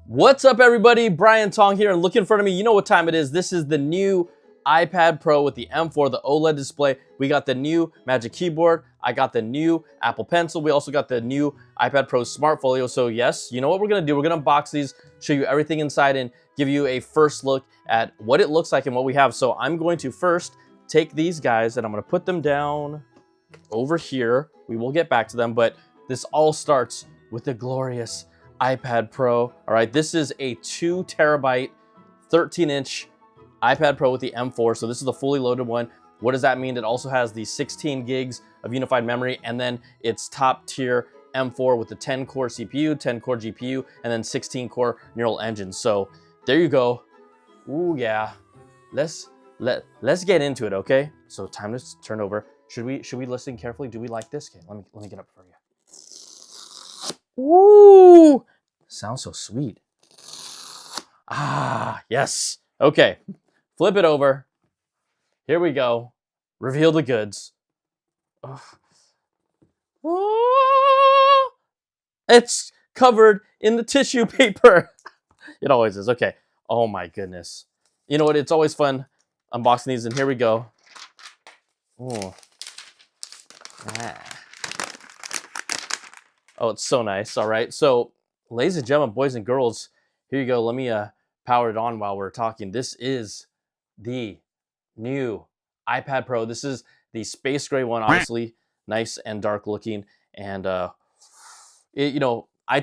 What's up, everybody? Brian Tong here, and look in front of me. You know what time it is. This is the new iPad Pro with the M4, the OLED display. We got the new Magic Keyboard. I got the new Apple Pencil. We also got the new iPad Pro Smart Folio. So yes, you know what we're gonna do. We're gonna unbox these, show you everything inside, and give you a first look at what it looks like and what we have. So I'm going to first take these guys and I'm gonna put them down over here. We will get back to them, but this all starts with the glorious iPad Pro. All right, this is a 2 terabyte, 13-inch iPad Pro with the M4. So this is the fully loaded one. What does that mean? It also has the 16 gigs of unified memory, and then it's top tier M4 with the 10-core CPU, 10-core GPU, and then 16-core neural engine. So there you go. Ooh, yeah. Let's get into it, okay? So time to turn over. Should we listen carefully? Do we like this? Okay, let me get up for you. Ooh, sounds so sweet. Ah, yes. Okay, flip it over. Here we go. Reveal the goods. Ugh. Oh, it's covered in the tissue paper. It always is. Okay. Oh my goodness. You know what? It's always fun unboxing these, and here we go. Oh. Ah. Oh, it's so nice. All right. So, ladies and gentlemen, boys and girls, here you go. Let me power it on while we're talking. This is the new iPad Pro. This is the space gray one, obviously. Nice and dark looking. And, I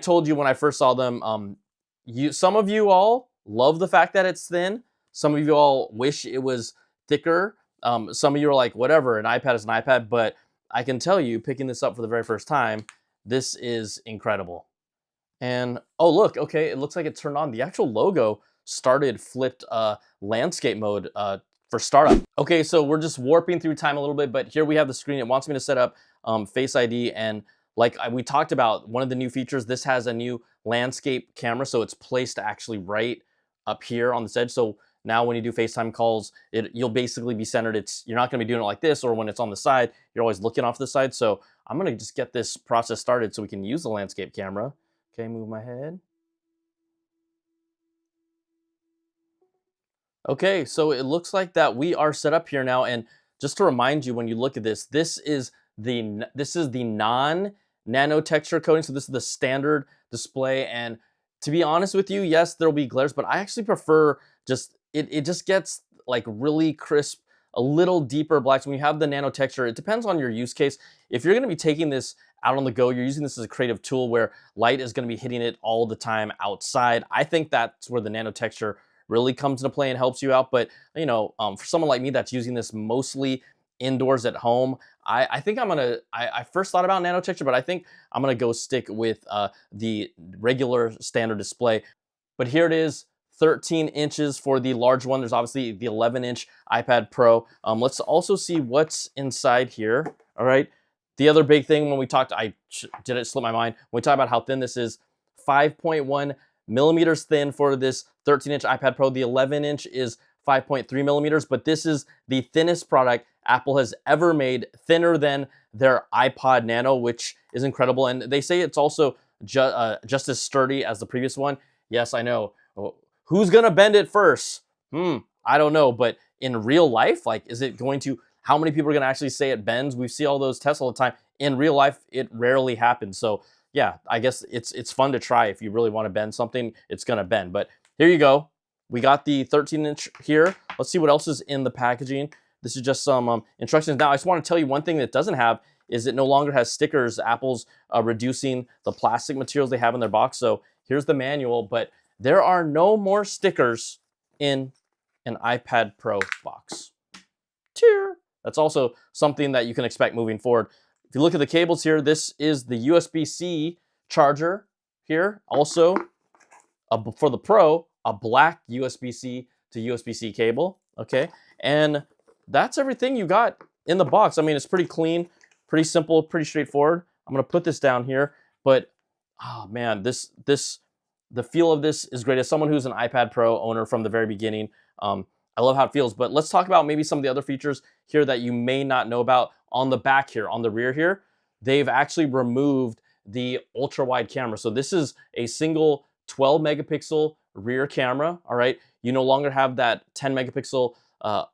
told you when I first saw them, some of you all love the fact that it's thin. Some of you all wish it was thicker. Some of you are like, whatever, an iPad is an iPad. But I can tell you, picking this up for the very first time, this is incredible. And oh, look, okay, it looks like it turned on. The actual logo started flipped landscape mode for startup. Okay, so we're just warping through time a little bit, but here we have the screen. It wants me to set up Face ID, and like we talked about, one of the new features, this has a new landscape camera, so it's placed actually right up here on this edge. So now when you do FaceTime calls, you'll basically be centered. You're not gonna be doing it like this, or when it's on the side, you're always looking off the side. So I'm gonna just get this process started so we can use the landscape camera. Okay, move my head. Okay, so it looks like that we are set up here now. And just to remind you, when you look at this, this is the non-nano texture coating. So this is the standard display. And to be honest with you, yes, there'll be glares, but I actually prefer it just gets like really crisp, a little deeper blacks. When you have the nano texture, it depends on your use case. If you're gonna be taking this out on the go, you're using this as a creative tool where light is gonna be hitting it all the time outside, I think that's where the nano texture really comes into play and helps you out. But for someone like me that's using this mostly indoors at home, I think I first thought about nano texture, but I think I'm gonna go stick with the regular standard display. But here it is, 13 inches for the large one. There's obviously the 11-inch iPad Pro. Let's also see what's inside here. All right. The other big thing when we talked, did it slip my mind? When we talk about how thin this is, 5.1 millimeters thin for this 13-inch iPad Pro. The 11-inch is 5.3 millimeters, but this is the thinnest product Apple has ever made, thinner than their iPod Nano, which is incredible. And they say it's also just as sturdy as the previous one. Yes, I know. Who's gonna bend it first? I don't know, but in real life, like, how many people are gonna actually say it bends? We see all those tests all the time. In real life, it rarely happens. So yeah, I guess it's fun to try. If you really wanna bend something, it's gonna bend. But here you go. We got the 13-inch here. Let's see what else is in the packaging. This is just some instructions. Now, I just wanna tell you one thing that it doesn't have is it no longer has stickers. Apple's reducing the plastic materials they have in their box. So here's the manual, but there are no more stickers in an iPad Pro box. Cheer. That's also something that you can expect moving forward. If you look at the cables here, this is the USB-C charger here. Also, for the Pro, a black USB-C to USB-C cable. Okay, and that's everything you got in the box. I mean, it's pretty clean, pretty simple, pretty straightforward. I'm gonna put this down here, but oh man, the feel of this is great. As someone who's an iPad Pro owner from the very beginning, I love how it feels. But let's talk about maybe some of the other features here that you may not know about. On the back here, on the rear here, they've actually removed the ultra wide camera. So this is a single 12 megapixel rear camera. All right, you no longer have that 10 megapixel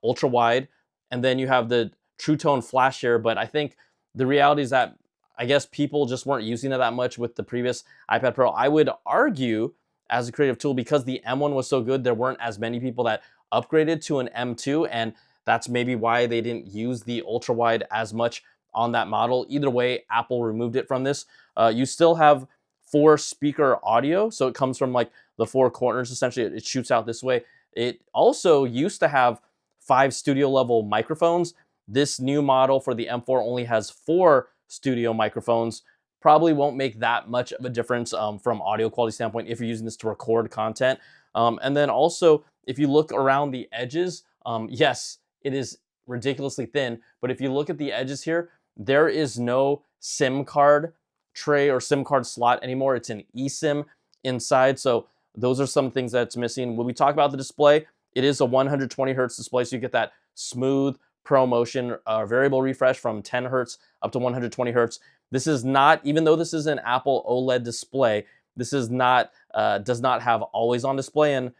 ultra wide, and then you have the True Tone flash here. But I think the reality is that I guess people just weren't using it that much with the previous iPad Pro. I would argue as a creative tool, because the M1 was so good, there weren't as many people that upgraded to an M2, and that's maybe why they didn't use the ultra wide as much on that model. Either way, Apple removed it from this. You still have 4-speaker audio, so it comes from like the 4 corners. Essentially, it shoots out this way. It also used to have 5 studio level microphones. This new model for the M4 only has 4 studio microphones. Probably won't make that much of a difference from audio quality standpoint if you're using this to record content. And then also, if you look around the edges, yes, it is ridiculously thin, but if you look at the edges here, there is no SIM card tray or SIM card slot anymore. It's an eSIM inside, so those are some things that's missing. When we talk about the display, it is a 120 hertz display, so you get that smooth Pro Motion variable refresh from 10 hertz up to 120 hertz. This is not, even though this is an Apple OLED display, this is not does not have always on display. And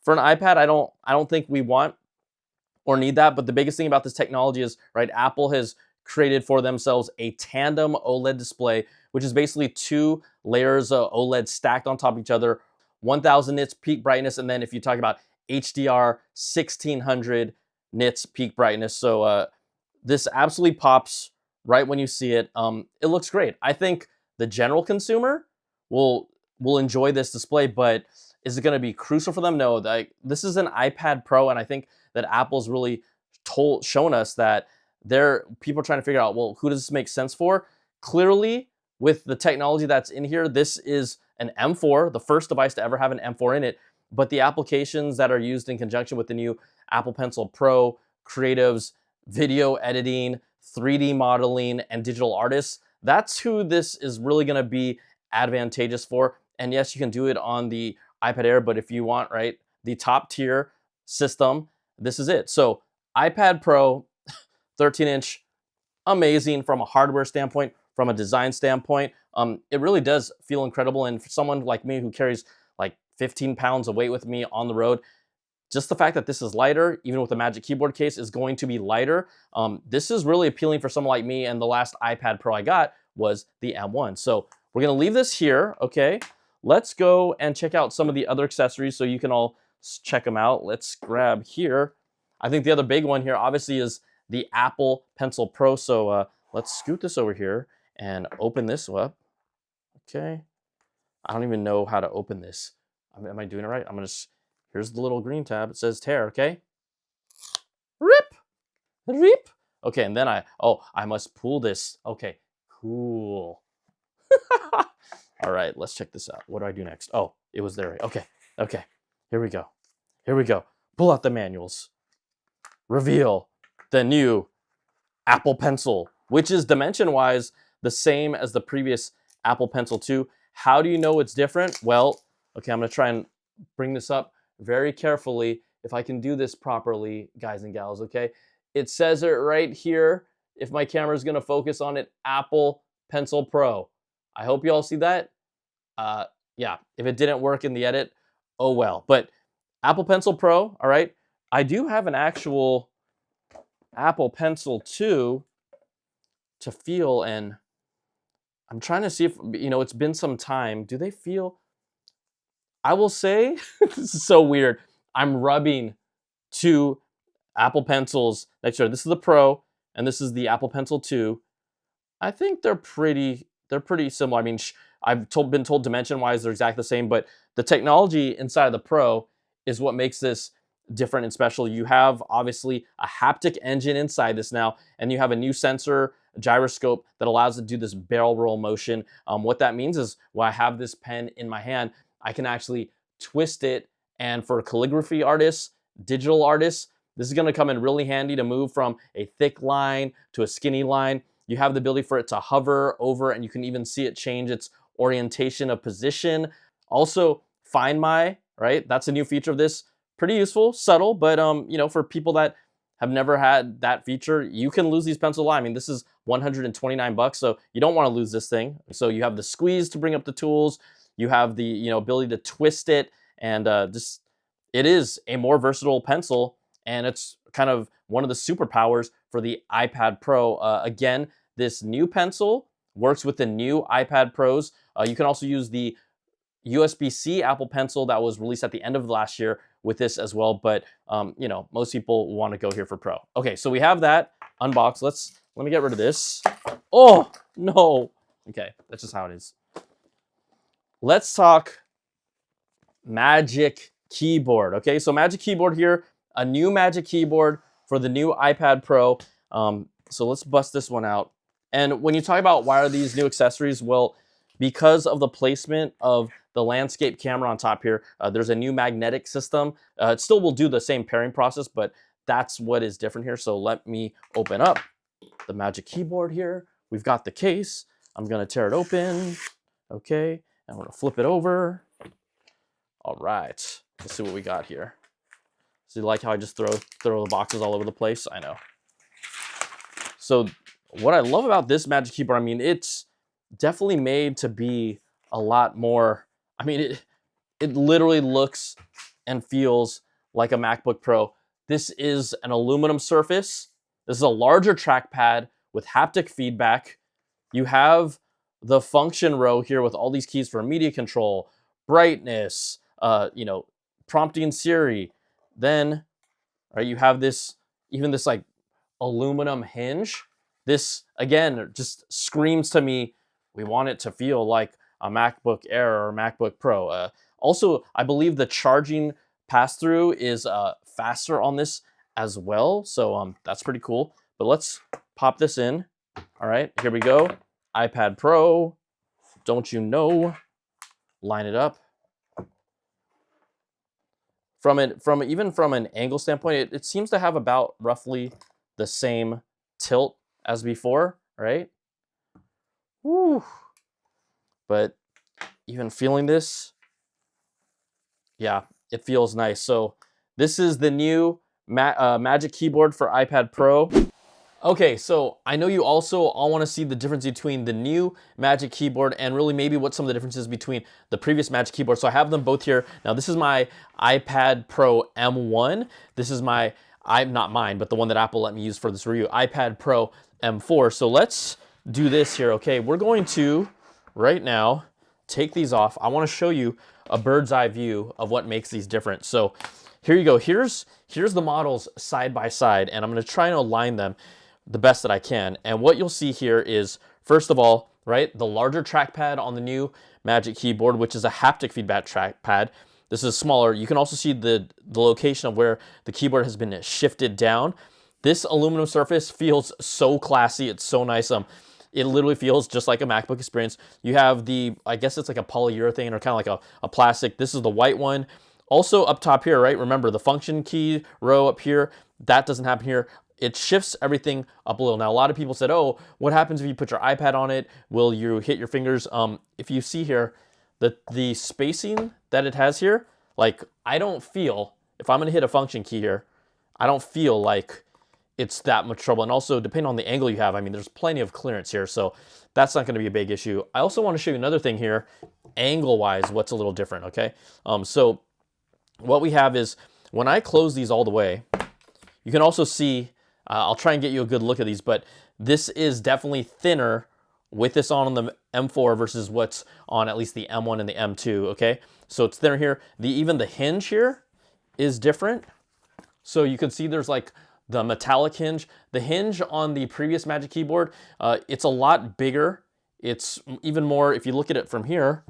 for an iPad, I don't think we want or need that. But the biggest thing about this technology is, right, Apple has created for themselves a tandem OLED display, which is basically 2 layers of OLED stacked on top of each other, 1000 nits peak brightness, and then if you talk about HDR, 1600 nits peak brightness. So this absolutely pops right when you see it. It looks great. I think the general consumer will enjoy this display, but is it going to be crucial for them? No. This is an iPad Pro, and I think that Apple's really shown us that people are trying to figure out, well, who does this make sense for? Clearly, with the technology that's in here, this is an M4, the first device to ever have an M4 in it, but the applications that are used in conjunction with the new Apple Pencil Pro, creatives, video editing, 3D modeling, and digital artists, that's who this is really going to be advantageous for. And yes, you can do it on the iPad Air, but if you want, right, the top tier system, this is it. So iPad Pro, 13-inch, amazing from a hardware standpoint, from a design standpoint. It really does feel incredible. And for someone like me who carries like 15 pounds of weight with me on the road, just the fact that this is lighter, even with the Magic Keyboard case, is going to be lighter. This is really appealing for someone like me, and the last iPad Pro I got was the M1. So we're gonna leave this here, okay? Let's go and check out some of the other accessories so you can all check them out. Let's grab here. I think the other big one here, obviously, is the Apple Pencil Pro. So let's scoot this over here and open this up, okay? I don't even know how to open this. Am I doing it right? Here's the little green tab. It says tear, okay? Rip, rip. Okay, and then I must pull this. Okay, cool. All right, let's check this out. What do I do next? Oh, it was there. Okay, here we go. Pull out the manuals. Reveal the new Apple Pencil, which is dimension-wise the same as the previous Apple Pencil 2. How do you know it's different? Well, okay, I'm gonna try and bring this up very carefully, if I can do this properly, guys and gals, okay? It says it right here. If my camera is gonna focus on it, Apple Pencil Pro. I hope you all see that. Yeah, if it didn't work in the edit, oh well. But Apple Pencil Pro, all right? I do have an actual Apple Pencil 2 to feel, and I'm trying to see if, it's been some time. Do they feel? I will say, this is so weird. I'm rubbing 2 Apple Pencils next to it. This is the Pro, and this is the Apple Pencil 2. I think they're pretty similar. I mean, I've been told dimension-wise they're exactly the same, but the technology inside of the Pro is what makes this different and special. You have, obviously, a haptic engine inside this now, and you have a new sensor, gyroscope, that allows it to do this barrel roll motion. What that means is, when I have this pen in my hand, I can actually twist it, and for calligraphy artists, digital artists, this is going to come in really handy to move from a thick line to a skinny line. You have the ability for it to hover over, and you can even see it change its orientation of position. Also, Find My, right? That's a new feature of this. Pretty useful, subtle, but for people that have never had that feature, you can lose these pencils. I mean, this is $129, so you don't want to lose this thing. So you have the squeeze to bring up the tools. You have the, you know, ability to twist it, and just it is a more versatile pencil, and it's kind of one of the superpowers for the iPad Pro. Again, this new pencil works with the new iPad Pros. You can also use the USB-C Apple Pencil that was released at the end of last year with this as well, but you know, most people want to go here for Pro. Okay, so we have that unboxed. Let me get rid of this. Oh no. Okay, that's just how it is. Let's talk Magic Keyboard. Okay, so Magic Keyboard here, a new Magic Keyboard for the new iPad Pro. So let's bust this one out. And when you talk about why are these new accessories, well, because of the placement of the landscape camera on top here, there's a new magnetic system. It still will do the same pairing process, but that's what is different here. So let me open up the Magic Keyboard here. We've got the case. I'm gonna tear it open. Okay, I'm gonna flip it over. All right, let's see what we got here. So you like how I just throw the boxes all over the place? I know. So what I love about this Magic Keyboard, I mean, it's definitely made to be a lot more, I mean, it literally looks and feels like a MacBook Pro. This is an aluminum surface. This is a larger trackpad with haptic feedback. You have the function row here with all these keys for media control, brightness, you know, prompting Siri. Then, right, you have this, even this like aluminum hinge. This, again, just screams to me, we want it to feel like a MacBook Air or MacBook Pro. Also, I believe the charging pass-through is faster on this as well. So that's pretty cool. But let's pop this in. All right, here we go. iPad Pro, don't you know? Line it up. Even from an angle standpoint, it seems to have about roughly the same tilt as before, right? Woo. But even feeling this, yeah, it feels nice. So this is the new Magic Keyboard for iPad Pro. Okay, so I know you also all want to see the difference between the new Magic Keyboard and really maybe what some of the differences between the previous Magic Keyboard. So I have them both here. Now this is my iPad Pro M1. This is my, not mine, but the one that Apple let me use for this review, iPad Pro M4. So let's do this here, okay? We're going to, right now, take these off. I want to show you a bird's eye view of what makes these different. So here you go. Here's the models side by side, and I'm going to try and align them the best that I can. And what you'll see here is, first of all, right, the larger trackpad on the new Magic Keyboard, which is a haptic feedback trackpad. This is smaller. You can also see the location of where the keyboard has been shifted down. This aluminum surface feels so classy. It's so nice. It literally feels just like a MacBook experience. You have the, I guess it's like a polyurethane or kind of like a plastic. This is the white one. Also up top here, right? Remember the function key row up here, that doesn't happen here. It shifts everything up a little. Now, a lot of people said, oh, what happens if you put your iPad on it? Will you hit your fingers? If you see here, the spacing that it has here, like I don't feel, if I'm gonna hit a function key here, I don't feel like it's that much trouble. And also, depending on the angle you have, I mean, there's plenty of clearance here, so that's not gonna be a big issue. I also wanna show you another thing here, angle-wise, what's a little different, okay? So what we have is, when I close these all the way, you can also see, I'll try and get you a good look at these, but this is definitely thinner with this on the M4 versus what's on at least the M1 and the M2, okay? So it's thinner here. Even the hinge here is different. So you can see there's like the metallic hinge. The hinge on the previous Magic Keyboard, it's a lot bigger. It's even more, if you look at it from here,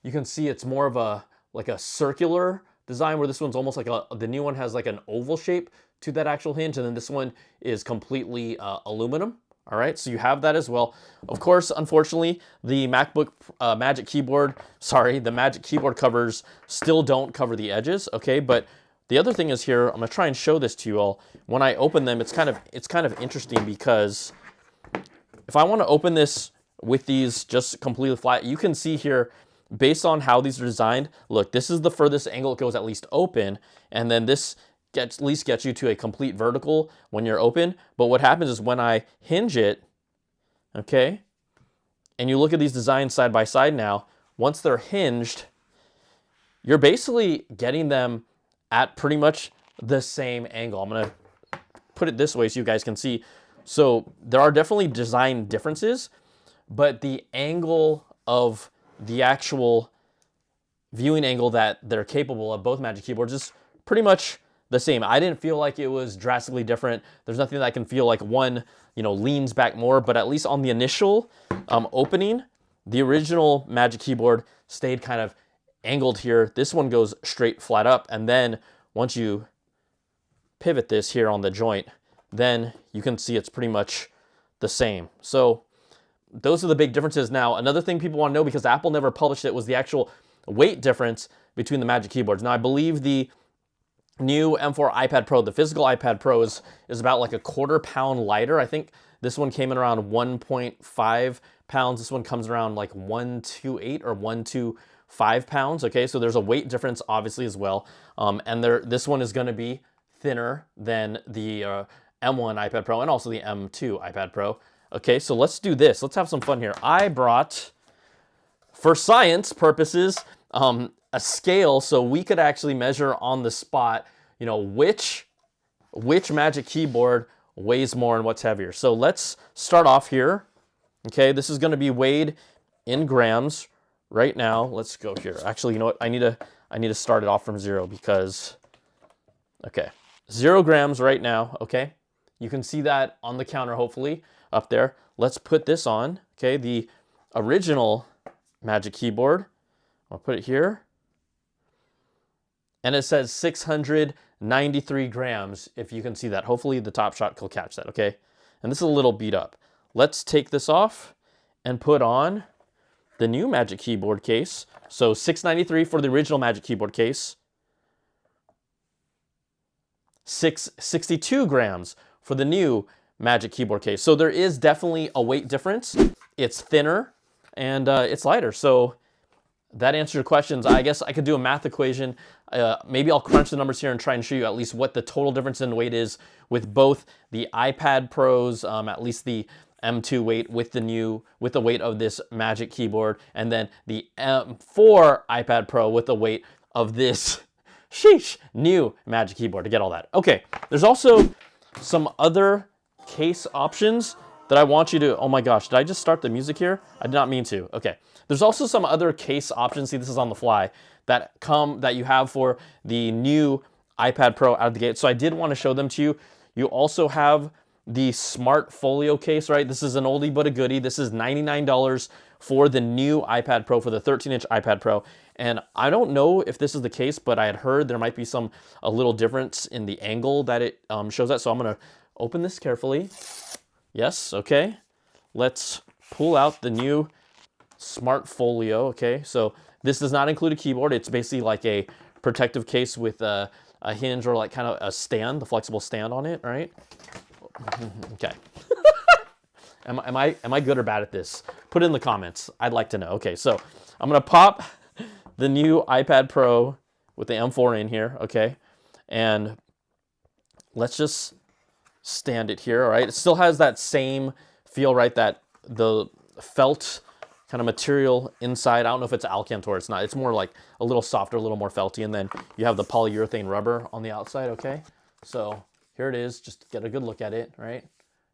you can see it's more of a, like a circular design, where this one's almost like the new one has like an oval shape to that actual hinge, and then this one is completely aluminum. All right, so you have that as well. Of course, unfortunately, the MacBook Magic Keyboard, the Magic Keyboard covers still don't cover the edges, okay? But the other thing is here, I'm gonna try and show this to you all. When I open them, it's kind of interesting, because if I wanna open this with these just completely flat, you can see here, based on how these are designed, look, this is the furthest angle it goes at least open, and then this at least gets you to a complete vertical when you're open. But what happens is when I hinge it, okay, and you look at these designs side by side now, once they're hinged, you're basically getting them at pretty much the same angle. I'm gonna put it this way so you guys can see. So there are definitely design differences, but the angle of the actual viewing angle that they're capable of, both Magic Keyboards, is pretty much the same. I didn't feel like it was drastically different. There's nothing that I can feel like one, leans back more, but at least on the initial opening, the original Magic Keyboard stayed kind of angled here. This one goes straight flat up, and then once you pivot this here on the joint, then you can see it's pretty much the same. So those are the big differences. Now, another thing people want to know, because Apple never published it, was the actual weight difference between the Magic Keyboards. Now, I believe the new M4 iPad Pro, the physical iPad Pro, is about like a quarter pound lighter. I think this one came in around 1.5 pounds. This one comes around like 128 or 125 pounds. Okay, so there's a weight difference obviously as well. And this one is going to be thinner than the M1 iPad Pro and also the M2 iPad Pro. Okay, so let's do this. Let's have some fun here. I brought, for science purposes, a scale so we could actually measure on the spot, which Magic Keyboard weighs more and what's heavier. So let's start off here. Okay, this is going to be weighed in grams right now. Let's go here. Actually, you know what? I need to start it off from 0 because, okay, 0 grams right now. Okay, you can see that on the counter, hopefully up there. Let's put this on. Okay, the original Magic Keyboard. I'll put it here. And it says 693 grams, if you can see that. Hopefully the top shot will catch that, okay? And this is a little beat up. Let's take this off and put on the new Magic Keyboard case. So 693 for the original Magic Keyboard case. 662 grams for the new Magic Keyboard case. So there is definitely a weight difference. It's thinner and it's lighter. So that answers your questions. I guess I could do a math equation. Maybe I'll crunch the numbers here and try and show you at least what the total difference in weight is with both the iPad Pros, at least the M2 weight with the weight of this Magic Keyboard, and then the M4 iPad Pro with the weight of this new Magic Keyboard to get all that. Okay, there's also some other case options that I want you to, oh my gosh, did I just start the music here? I did not mean to. Okay. There's also some other case options, see this is on the fly, that you have for the new iPad Pro out of the gate. So I did want to show them to you. You also have the Smart Folio Case, right? This is an oldie but a goodie. This is $99 for the new iPad Pro, for the 13-inch iPad Pro. And I don't know if this is the case, but I had heard there might be a little difference in the angle that it shows at. So I'm gonna open this carefully. Yes, okay. Let's pull out the new Smart Folio, okay? So this does not include a keyboard. It's basically like a protective case with a hinge or like kind of a stand, the flexible stand on it, right? Okay. Am I good or bad at this? Put it in the comments. I'd like to know. Okay, so I'm gonna pop the new iPad Pro with the M4 in here, okay? And let's just stand it here, all right? It still has that same feel, right? That the felt kind of material inside. I don't know if it's Alcantara, it's not. It's more like a little softer, a little more felty. And then you have the polyurethane rubber on the outside, okay? So here it is, just get a good look at it, right?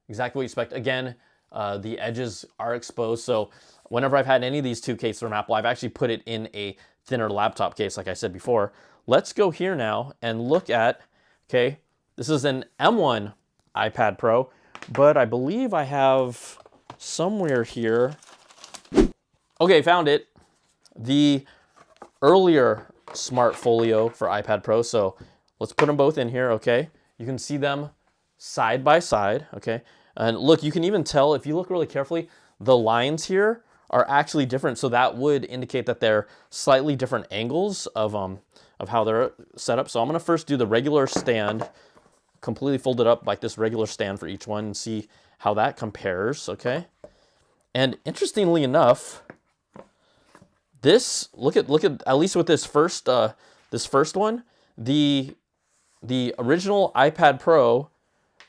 Exactly what you expect. Again, the edges are exposed. So whenever I've had any of these two cases from Apple, I've actually put it in a thinner laptop case, like I said before. Let's go here now and look at, okay, this is an M1 iPad Pro, but I believe I have somewhere here. Okay, found it. The earlier Smart Folio for iPad Pro. So let's put them both in here, okay? You can see them side by side, okay? And look, you can even tell, if you look really carefully, the lines here are actually different. So that would indicate that they're slightly different angles of how they're set up. So I'm gonna first do the regular stand, completely folded up like this regular stand for each one, and see how that compares, okay? And interestingly enough, this, look at least with this first one, the original iPad Pro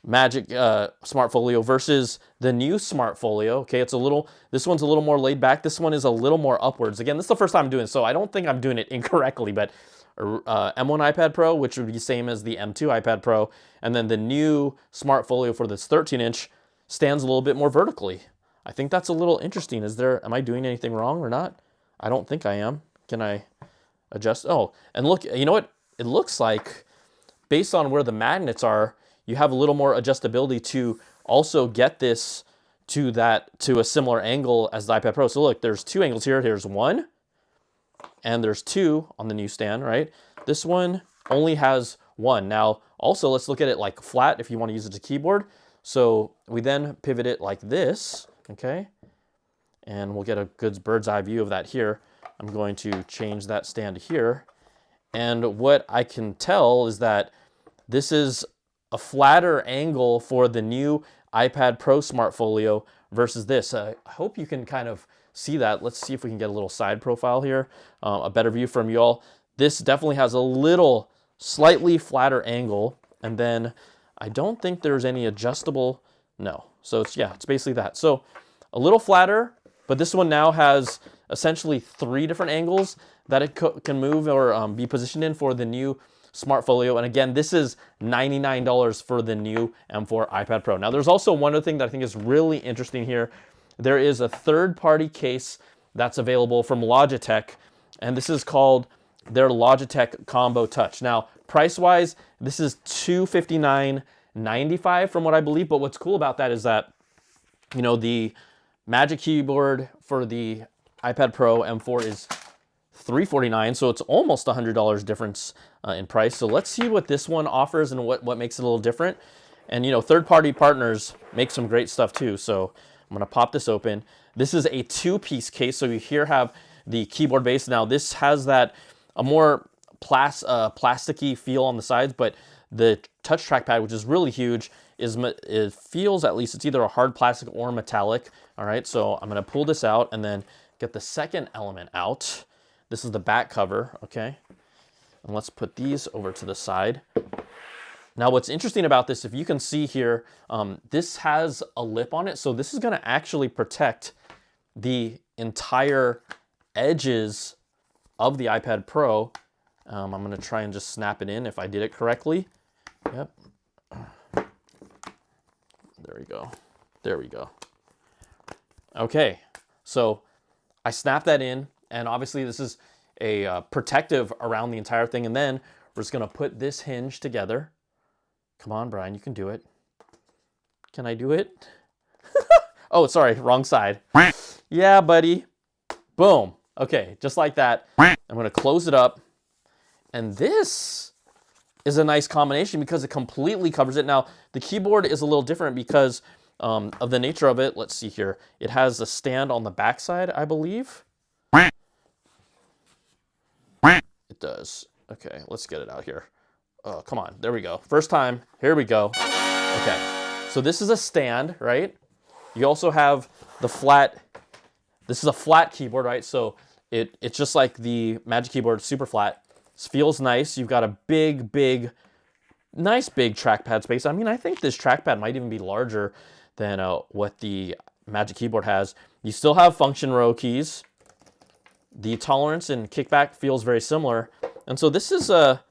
Magic Smart Folio versus the new Smart Folio. Okay, this one's a little more laid back. This one is a little more upwards. Again, this is the first time I'm doing it, so I don't think I'm doing it incorrectly, but M1 iPad Pro, which would be same as the M2 iPad Pro, and then the new Smart Folio for this 13-inch stands a little bit more vertically. I think that's a little interesting. Am I doing anything wrong or not? I don't think I am. Can I adjust? Oh, and look, you know what? It looks like, based on where the magnets are, you have a little more adjustability to also get this to a similar angle as the iPad Pro. So look, there's two angles here. Here's one, and there's two on the new stand, right? This one only has one. Now, also, let's look at it like flat if you want to use it as a keyboard. So we then pivot it like this, okay? And we'll get a good bird's eye view of that here. I'm going to change that stand here. And what I can tell is that this is a flatter angle for the new iPad Pro Smart Folio versus this. I hope you can kind of see that. Let's see if we can get a little side profile here, a better view from you all. This definitely has a slightly flatter angle, and then I don't think there's any adjustable, no. So it's basically that. So a little flatter, but this one now has essentially 3 different angles that it can move or be positioned in for the new Smart Folio. And again, this is $99 for the new M4 iPad Pro. Now, there's also one other thing that I think is really interesting here. There is a third-party case that's available from Logitech, and this is called their Logitech Combo Touch. Now, price-wise, this is $259.95 from what I believe, but what's cool about that is that, you know, the Magic Keyboard for the iPad Pro M4 is $349, so it's almost $100 difference in price. So let's see what this one offers and what makes it a little different. And you know, third-party partners make some great stuff too. So I'm gonna pop this open. This is a 2-piece case, so you here have the keyboard base. Now this has a more plasticky feel on the sides, but the touch trackpad, which is really huge, it feels, at least, it's either a hard plastic or metallic. All right, so I'm gonna pull this out and then get the second element out. This is the back cover, okay? And let's put these over to the side. Now, what's interesting about this, if you can see here, this has a lip on it, so this is gonna actually protect the entire edges of the iPad Pro. I'm gonna try and just snap it in if I did it correctly. Yep. There we go. There we go. Okay, so I snapped that in, and obviously this is a protective around the entire thing, and then we're just gonna put this hinge together. Come on, Brian, you can do it. Can I do it? Oh, sorry, wrong side. Yeah, buddy. Boom. Okay, just like that. I'm gonna close it up, and this is a nice combination because it completely covers it. Now, the keyboard is a little different because of the nature of it. Let's see here. It has a stand on the backside, I believe. It does. Okay, let's get it out here. Oh, come on. There we go. First time. Here we go. Okay, so this is a stand, right? You also have the flat. This is a flat keyboard, right? So it's just like the Magic Keyboard, super flat. It feels nice. You've got a nice big trackpad space. I mean, I think this trackpad might even be larger than what the Magic Keyboard has. You still have function row keys. The tolerance and kickback feels very similar. And so this is a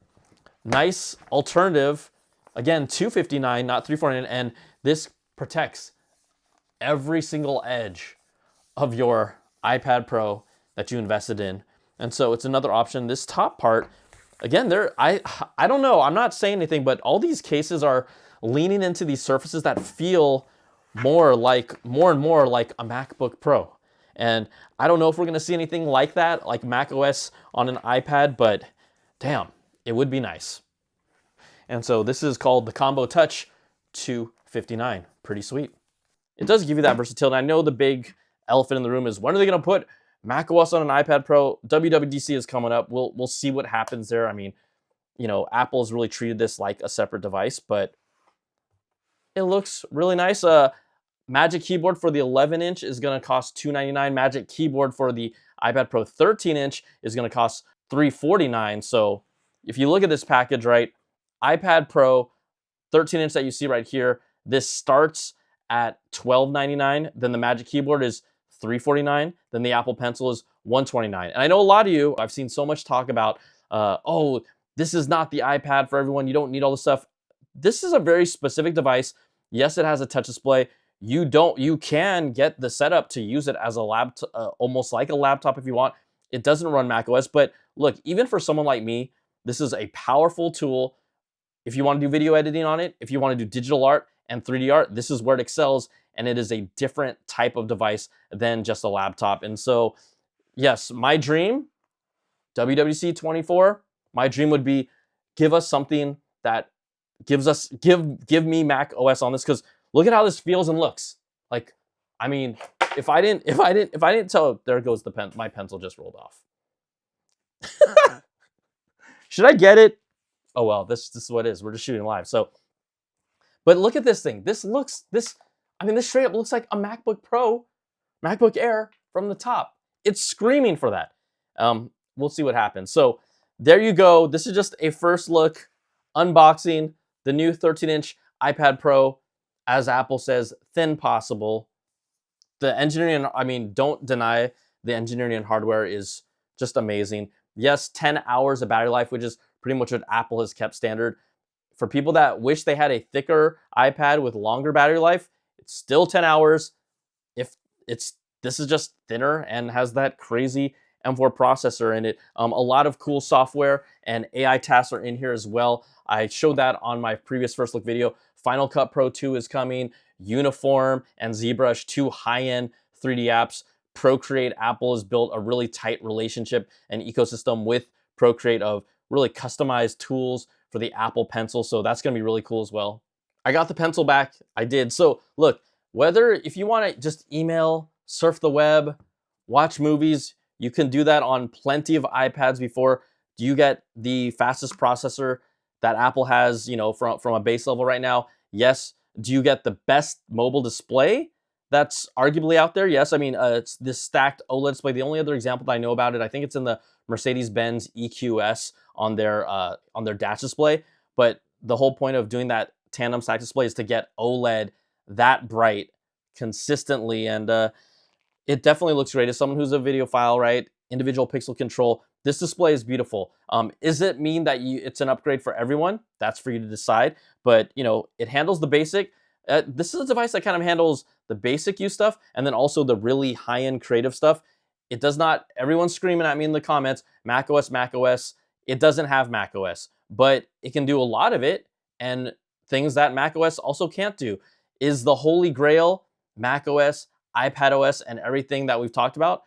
nice alternative. Again, $259, not $349, and this protects every single edge of your iPad Pro that you invested in. And so it's another option. This top part, again, I don't know, I'm not saying anything, but all these cases are leaning into these surfaces that feel more and more like a MacBook Pro. And I don't know if we're gonna see anything like that, like Mac OS on an iPad, but damn, it would be nice. And so this is called the Combo Touch $259. Pretty sweet. It does give you that versatility. I know the big elephant in the room is, when are they gonna put Mac OS on an iPad Pro? WWDC is coming up. We'll see what happens there. I mean, you know, Apple's really treated this like a separate device, but it looks really nice. Magic Keyboard for the 11-inch is going to cost $299. Magic Keyboard for the iPad Pro 13-inch is going to cost $349. So if you look at this package, right, iPad Pro 13-inch that you see right here, this starts at $12.99. Then the Magic Keyboard is $349. Then the Apple Pencil is $129. And I know a lot of you, I've seen so much talk about, oh, this is not the iPad for everyone. You don't need all this stuff. This is a very specific device. Yes, it has a touch display. You can get the setup to use it as a laptop, almost like a laptop if you want. It doesn't run macOS, but look, even for someone like me, this is a powerful tool. If you want to do video editing on it, if you want to do digital art and 3D art, this is where it excels, and it is a different type of device than just a laptop. And so, yes, my dream, WWDC 24, my dream would be give us something that give me Mac OS on this, because look at how this feels and looks. Like, I mean, if I didn't tell, there goes the pen, my pencil just rolled off. Should I get it? Oh well, this is what it is. We're just shooting live. So, but look at this thing. This straight up looks like a MacBook Pro, MacBook Air from the top. It's screaming for that. We'll see what happens. So there you go. This is just a first look, unboxing the new 13-inch iPad Pro, as Apple says, thin possible. The engineering, I mean, don't deny the engineering and hardware is just amazing. Yes, 10 hours of battery life, which is pretty much what Apple has kept standard. For people that wish they had a thicker iPad with longer battery life, it's still 10 hours. This is just thinner and has that crazy M4 processor in it. A lot of cool software and AI tasks are in here as well. I showed that on my previous first look video. Final Cut Pro 2 is coming. Uniform and ZBrush, 2 high-end 3D apps. Procreate, Apple has built a really tight relationship and ecosystem with Procreate of really customized tools for the Apple Pencil. So that's going to be really cool as well. I got the pencil back. I did. So look, if you want to just email, surf the web, watch movies, you can do that on plenty of iPads before. Do you get the fastest processor that Apple has, from a base level right now? Yes. Do you get the best mobile display that's arguably out there? Yes. I mean, it's this stacked OLED display. The only other example that I know about it, I think it's in the Mercedes-Benz EQS on their dash display. But the whole point of doing that tandem stack display is to get OLED that bright consistently, and it definitely looks great. As someone who's a videophile, right? Individual pixel control. This display is beautiful. Does it mean that it's an upgrade for everyone? That's for you to decide. But it handles the basic. This is a device that kind of handles the basic use stuff and then also the really high-end creative stuff. It does not. Everyone's screaming at me in the comments, macOS, macOS. It doesn't have macOS, but it can do a lot of it, and things that macOS also can't do. Is the holy grail macOS, iPadOS, and everything that we've talked about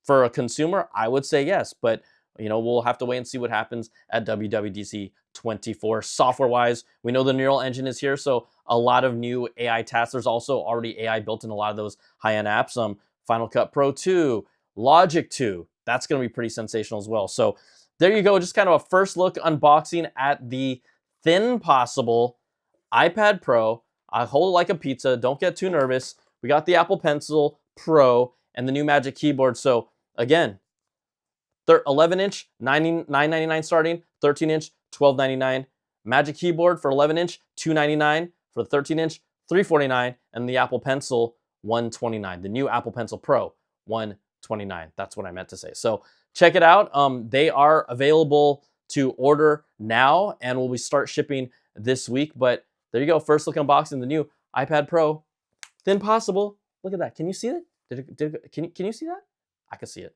for a consumer? I would say yes, but we'll have to wait and see what happens at WWDC 24. Software-wise, we know the neural engine is here, so a lot of new AI tasks. There's also already AI built in a lot of those high-end apps. Final Cut Pro 2, Logic 2. That's going to be pretty sensational as well. So there you go, just kind of a first look unboxing at the thin possible iPad Pro. I hold it like a pizza. Don't get too nervous. We got the Apple Pencil Pro and the new Magic Keyboard. So again, 11-inch, $9.99 starting, 13-inch, $12.99. Magic Keyboard for 11-inch, $2.99. For the 13-inch, $3.49. And the Apple Pencil, $129. The new Apple Pencil Pro, $129. That's what I meant to say. So check it out. They are available to order now, and will start shipping this week. But there you go. First look unboxing the new iPad Pro. Thin possible. Look at that. Can you see it? Can you see that? I can see it.